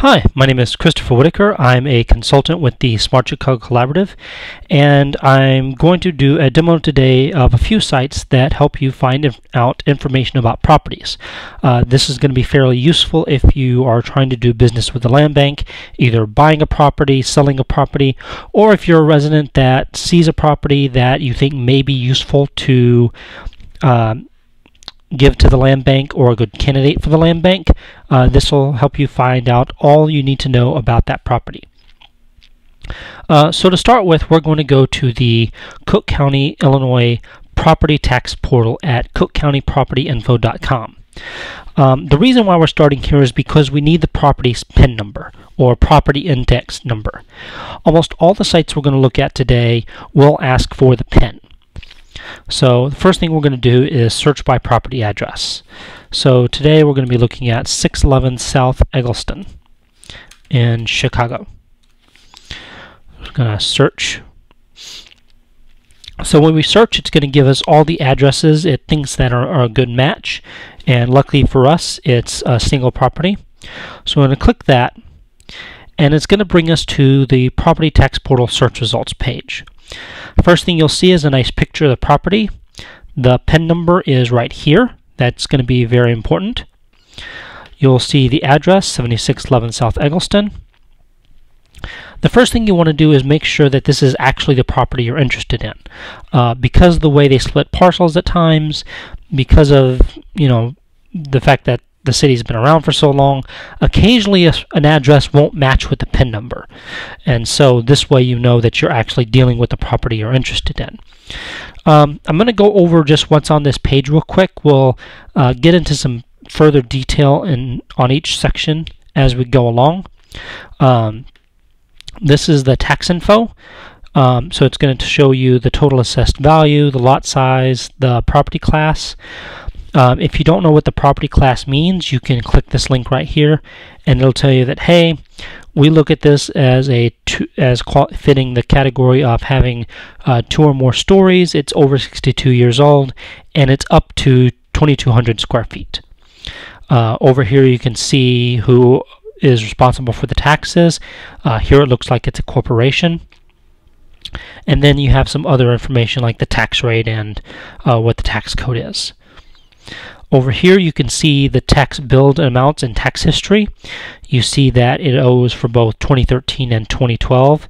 Hi, my name is Christopher Whitaker. I'm a consultant with the Smart Chicago Collaborative, and I'm going to do a demo today of a few sites that help you find out information about properties. This is going to be fairly useful if you are trying to do business with the land bank, either buying a property, selling a property, or if you're a resident that sees a property that you think may be useful to give to the land bank or a good candidate for the land bank. This will help you find out all you need to know about that property. So to start with, we're going to go to the Cook County, Illinois property tax portal at cookcountypropertyinfo.com. The reason why we're starting here is because we need the property's PIN number or property index number. Almost all the sites we're going to look at today will ask for the PIN. So the first thing we're going to do is search by property address. So today we're going to be looking at 611 South Eggleston in Chicago. We're going to search. So when we search, it's going to give us all the addresses it thinks that are a good match, and luckily for us it's a single property. So we're going to click that, and it's going to bring us to the property tax portal search results page. First thing you'll see is a nice picture of the property. The PIN number is right here. That's going to be very important. You'll see the address, 7611 South Eggleston. The first thing you want to do is make sure that this is actually the property you're interested in. Because of the way they split parcels at times, because of the fact that the city's been around for so long, occasionally an address won't match with the PIN number. And so this way you know that you're actually dealing with the property you're interested in. I'm going to go over just what's on this page real quick. We'll get into some further detail on each section as we go along. This is the tax info. So it's going to show you the total assessed value, the lot size, the property class. If you don't know what the property class means, you can click this link right here, and it'll tell you that, hey, we look at this as fitting the category of having 2 or more stories. It's over 62 years old, and it's up to 2,200 square feet. Over here, you can see who is responsible for the taxes. Here it looks like it's a corporation. And then you have some other information like the tax rate and what the tax code is. Over here you can see the tax billed amounts and tax history. You see that it owes for both 2013 and 2012.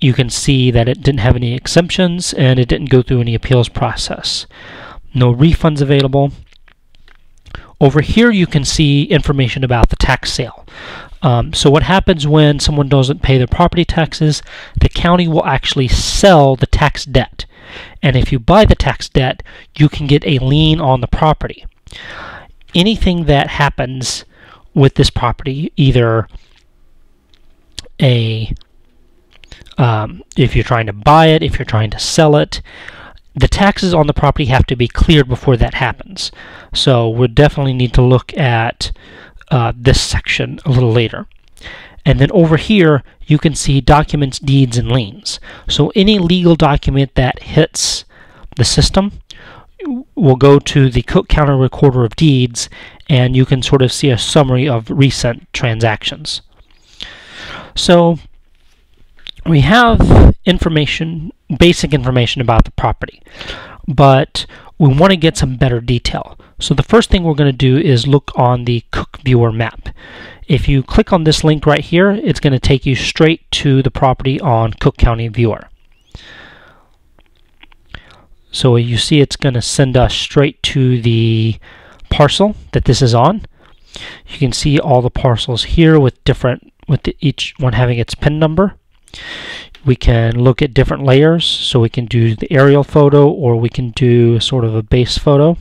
You can see that it didn't have any exemptions and it didn't go through any appeals process. No refunds available. Over here you can see information about the tax sale. So what happens when someone doesn't pay their property taxes, the county will actually sell the tax debt. And if you buy the tax debt, you can get a lien on the property. Anything that happens with this property, either if you're trying to buy it, if you're trying to sell it, the taxes on the property have to be cleared before that happens. So we definitely need to look at this section a little later. And then over here, you can see documents, deeds, and liens. So any legal document that hits the system will go to the Cook County Recorder of Deeds, and you can sort of see a summary of recent transactions. So we have information, basic information about the property, but we want to get some better detail. So the first thing we're going to do is look on the Cook Viewer map. If you click on this link right here, it's going to take you straight to the property on Cook County Viewer. So you see it's going to send us straight to the parcel that this is on. You can see all the parcels here with each one having its PIN number. We can look at different layers, so we can do the aerial photo or we can do sort of a base photo.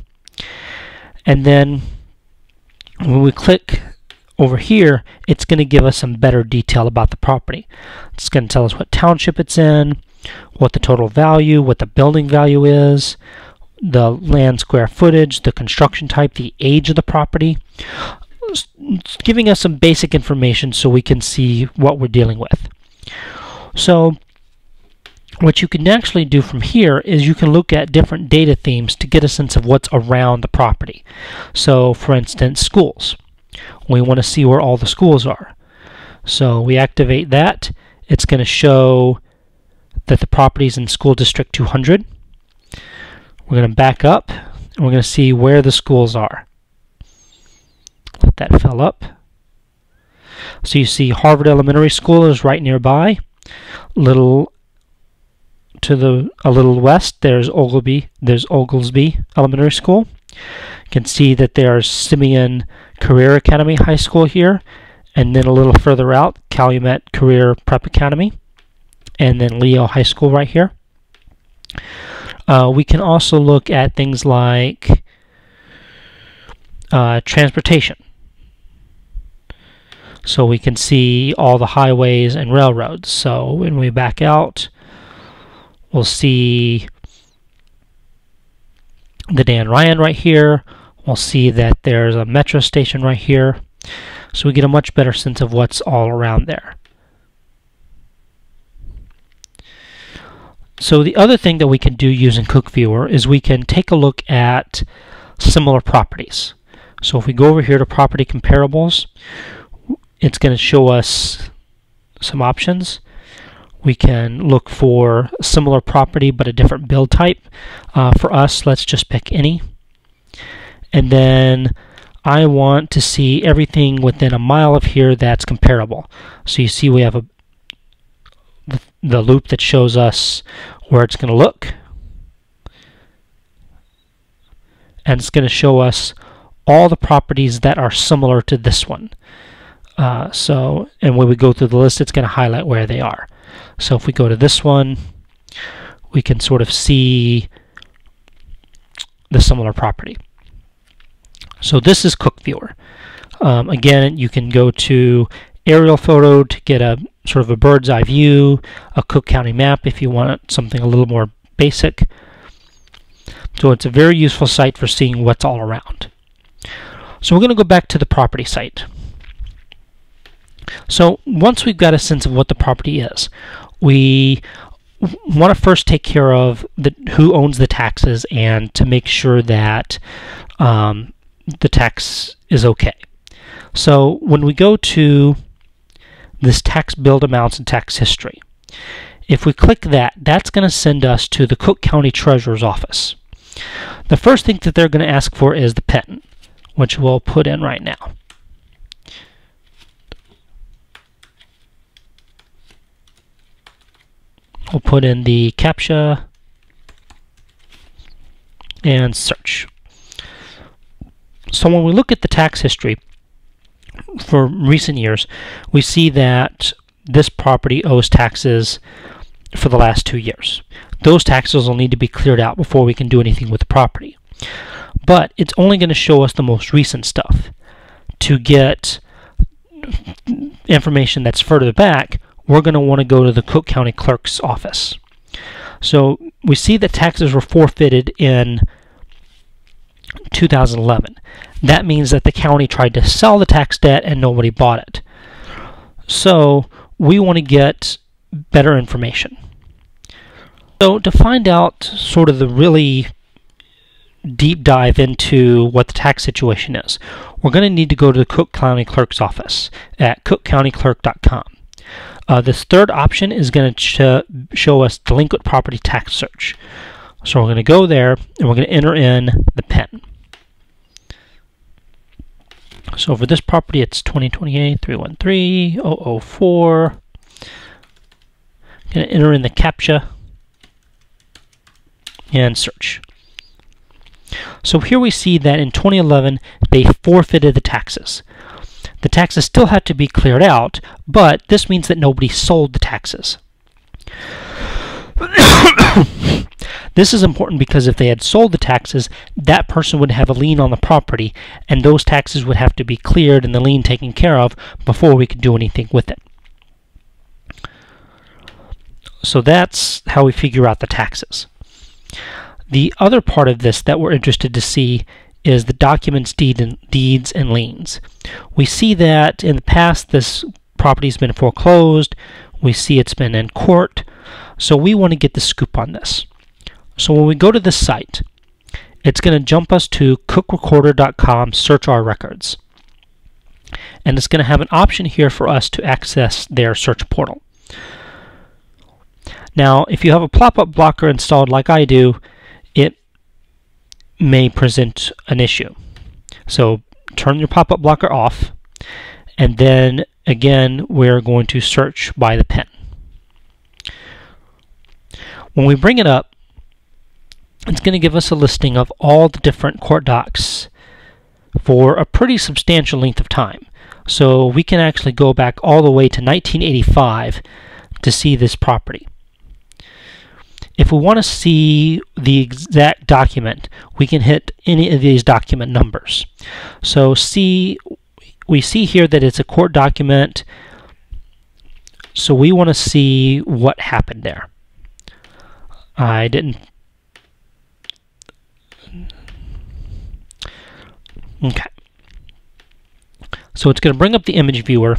And then when we click over here, it's going to give us some better detail about the property. It's going to tell us what township it's in, what the total value, what the building value is, the land square footage, the construction type, the age of the property. It's giving us some basic information so we can see what we're dealing with. So what you can actually do from here is you can look at different data themes to get a sense of what's around the property. So for instance, schools. We want to see where all the schools are. So we activate that. It's going to show that the property is in School District 200. We're going to back up, and we're going to see where the schools are. Let that fill up. So you see Harvard Elementary School is right nearby. A little west, there's Oglesby Elementary School. You can see that there's Simeon Career Academy High School here, and then a little further out, Calumet Career Prep Academy, and then Leo High School right here. We can also look at things like transportation. So we can see all the highways and railroads. So when we back out, we'll see the Dan Ryan right here. We'll see that there's a metro station right here. So we get a much better sense of what's all around there. So the other thing that we can do using Cook Viewer is we can take a look at similar properties. So if we go over here to Property Comparables, it's going to show us some options. We can look for a similar property but a different build type. For us, let's just pick any. And then I want to see everything within a mile of here that's comparable. So you see we have the loop that shows us where it's going to look. And it's going to show us all the properties that are similar to this one. And when we go through the list, it's going to highlight where they are. So if we go to this one, we can sort of see the similar property. So this is Cook Viewer. Again, you can go to aerial photo to get a sort of a bird's eye view, a Cook County map if you want something a little more basic. So it's a very useful site for seeing what's all around. So we're going to go back to the property site. So once we've got a sense of what the property is, we want to first take care of who owns the taxes and to make sure that the tax is okay. So when we go to this tax billed amounts and tax history, if we click that, that's going to send us to the Cook County Treasurer's Office. The first thing that they're going to ask for is the PIN, which we'll put in right now. We'll put in the CAPTCHA and search. So when we look at the tax history for recent years, we see that this property owes taxes for the last 2 years. Those taxes will need to be cleared out before we can do anything with the property. But it's only going to show us the most recent stuff. To get information that's further back, we're going to want to go to the Cook County Clerk's office. So we see that taxes were forfeited in 2011. That means that the county tried to sell the tax debt and nobody bought it. So we want to get better information. So to find out sort of the really deep dive into what the tax situation is, we're going to need to go to the Cook County Clerk's office at cookcountyclerk.com. This third option is going to show us delinquent property tax search. So we're going to go there and we're going to enter in the PIN. So for this property, it's 2028-313-004. I'm going to enter in the CAPTCHA and search. So here we see that in 2011, they forfeited the taxes. The taxes still had to be cleared out, but this means that nobody sold the taxes. This is important because if they had sold the taxes, that person would have a lien on the property, and those taxes would have to be cleared and the lien taken care of before we could do anything with it. So that's how we figure out the taxes. The other part of this that we're interested to see is the documents, deeds, and liens. We see that in the past this property's been foreclosed. We see it's been in court. So we want to get the scoop on this. So when we go to this site, it's going to jump us to cookrecorder.com, search our records. and it's going to have an option here for us to access their search portal. Now, if you have a pop-up blocker installed like I do, it may present an issue. So turn your pop-up blocker off, and then again we're going to search by the pen. When we bring it up, it's going to give us a listing of all the different court docs for a pretty substantial length of time. So we can actually go back all the way to 1985 to see this property. If we want to see the exact document, we can hit any of these document numbers. So we see here that it's a court document, so we want to see what happened there. I didn't. Okay. So it's going to bring up the image viewer,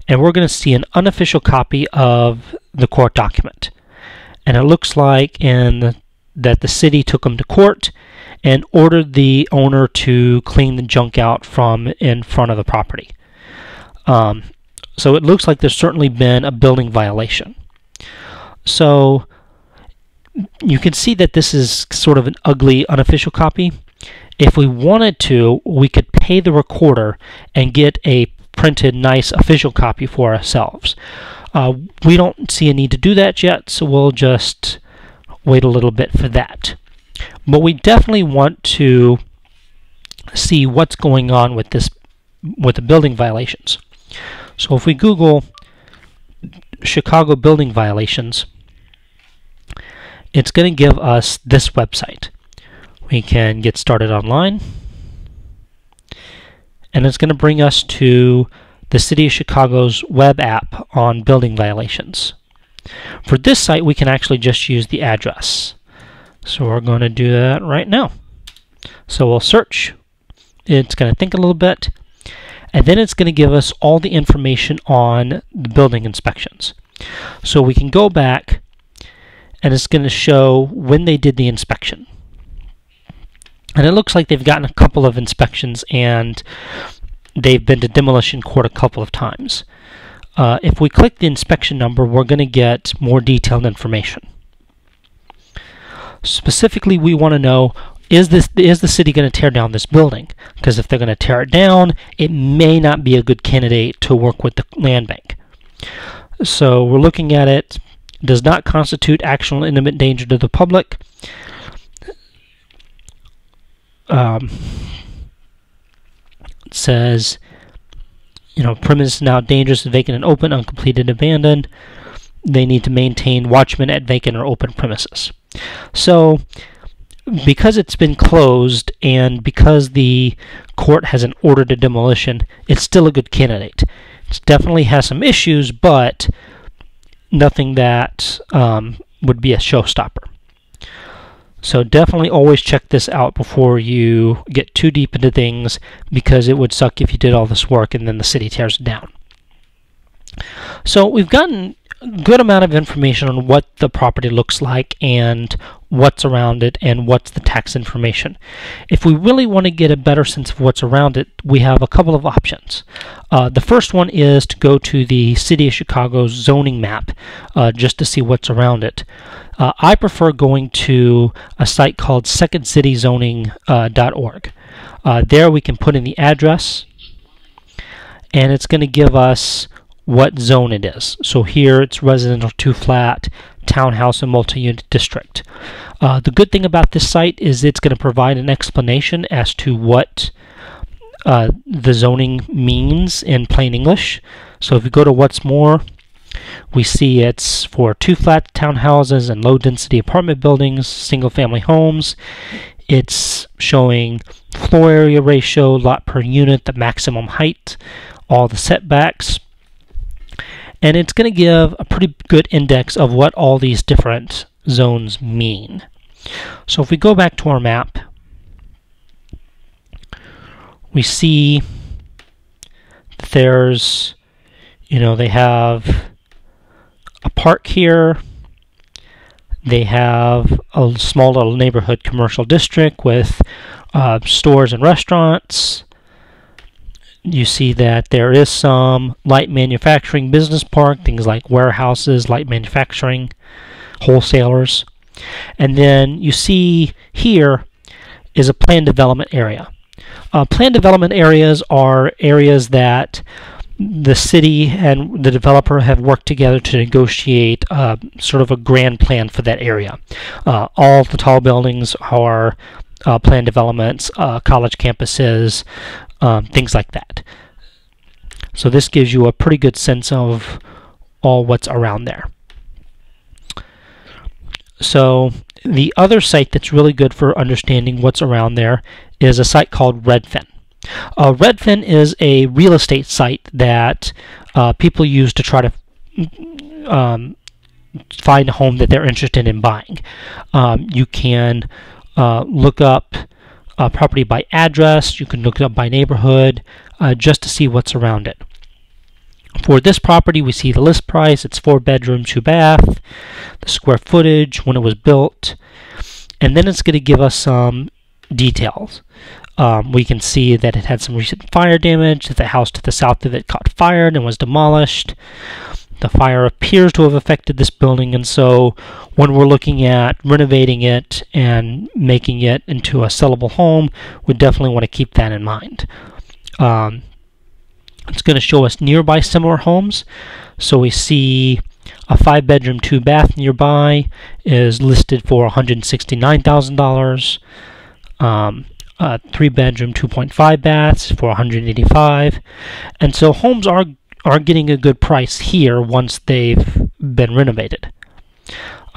and we're going to see an unofficial copy of the court document. And it looks like that the city took them to court and ordered the owner to clean the junk out from in front of the property. So it looks like there's certainly been a building violation. So you can see that this is sort of an ugly unofficial copy. If we wanted to, we could pay the recorder and get a printed nice official copy for ourselves. We don't see a need to do that yet, so we'll just wait a little bit for that. But we definitely want to see what's going on with the building violations. So if we Google Chicago building violations, it's going to give us this website. We can get started online, and it's going to bring us to the City of Chicago's web app on building violations. For this site, we can actually just use the address. So we're going to do that right now. So we'll search. It's going to think a little bit, and then it's going to give us all the information on the building inspections. So we can go back, and it's going to show when they did the inspection. And it looks like they've gotten a couple of inspections, and they've been to demolition court a couple of times. If we click the inspection number, we're going to get more detailed information. Specifically, we want to know, is the city going to tear down this building? Because if they're going to tear it down, it may not be a good candidate to work with the land bank. So we're looking at it. Does not constitute actual and imminent danger to the public. It says, premise is now dangerous, vacant and open, uncompleted, abandoned. They need to maintain watchmen at vacant or open premises. So, because it's been closed and because the court hasn't ordered a demolition, it's still a good candidate. It definitely has some issues, but nothing that would be a showstopper. So definitely always check this out before you get too deep into things, because it would suck if you did all this work and then the city tears it down. So we've gotten a good amount of information on what the property looks like and what's around it and what's the tax information. If we really want to get a better sense of what's around it, we have a couple of options. The first one is to go to the City of Chicago's zoning map just to see what's around it. I prefer going to a site called secondcityzoning.org. There we can put in the address, and it's going to give us what zone it is. So here it's residential 2-flat, townhouse, and multi-unit district. The good thing about this site is it's going to provide an explanation as to what the zoning means in plain English. So if you go to what's more, we see it's for 2-flat townhouses and low-density apartment buildings, single-family homes. It's showing floor area ratio, lot per unit, the maximum height, all the setbacks. And it's going to give a pretty good index of what all these different zones mean. So if we go back to our map, we see that there's, they have a park here. They have a small little neighborhood commercial district with stores and restaurants. You see that there is some light manufacturing business park, things like warehouses, light manufacturing, wholesalers. And then you see here is a planned development area. Planned development areas are areas that the city and the developer have worked together to negotiate sort of a grand plan for that area. All the tall buildings are planned developments, college campuses, things like that. So this gives you a pretty good sense of all what's around there. So the other site that's really good for understanding what's around there is a site called Redfin. Redfin is a real estate site that people use to try to find a home that they're interested in buying. You can look up a property by address, you can look it up by neighborhood, just to see what's around it. For this property, we see the list price. It's 4-bedroom, 2-bath, the square footage, when it was built, and then it's going to give us some details. We can see that it had some recent fire damage, that the house to the south of it caught fire and was demolished. The fire appears to have affected this building, and so when we're looking at renovating it and making it into a sellable home, we definitely want to keep that in mind. It's going to show us nearby similar homes. So we see a 5-bedroom, 2-bath nearby is listed for $169,000. A 3-bedroom, 2.5 baths for $185,000. And so homes are getting a good price here once they've been renovated.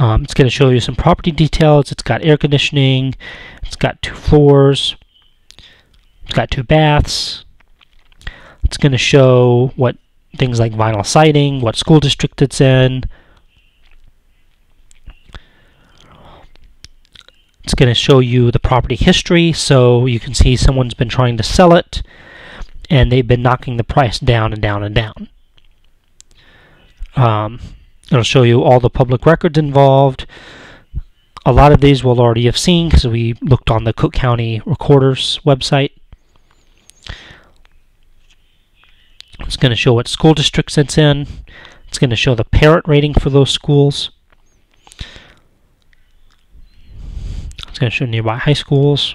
It's going to show you some property details. It's got air conditioning. It's got 2 floors. It's got 2 baths. It's going to show what things like vinyl siding, what school district it's in. It's going to show you the property history, so you can see someone's been trying to sell it, and they've been knocking the price down and down and down. It'll show you all the public records involved. A lot of these we'll already have seen because we looked on the Cook County Recorder's website. It's going to show what school districts it's in. It's going to show the parent rating for those schools. It's going to show nearby high schools.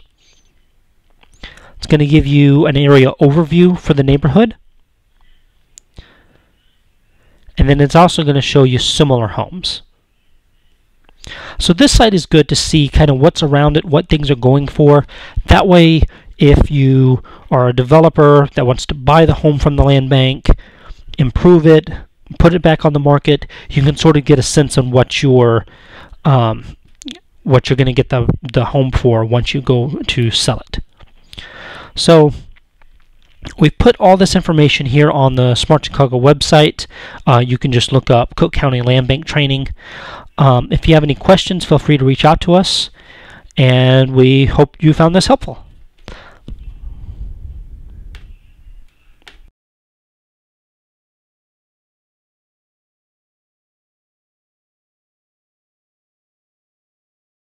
It's going to give you an area overview for the neighborhood. And then it's also going to show you similar homes. So this site is good to see kind of what's around it, what things are going for. That way, if you are a developer that wants to buy the home from the land bank, improve it, put it back on the market, you can sort of get a sense on what you're going to get the home for once you go to sell it. So we've put all this information here on the Smart Chicago website. You can just look up Cook County Land Bank Training. If you have any questions, feel free to reach out to us, and we hope you found this helpful.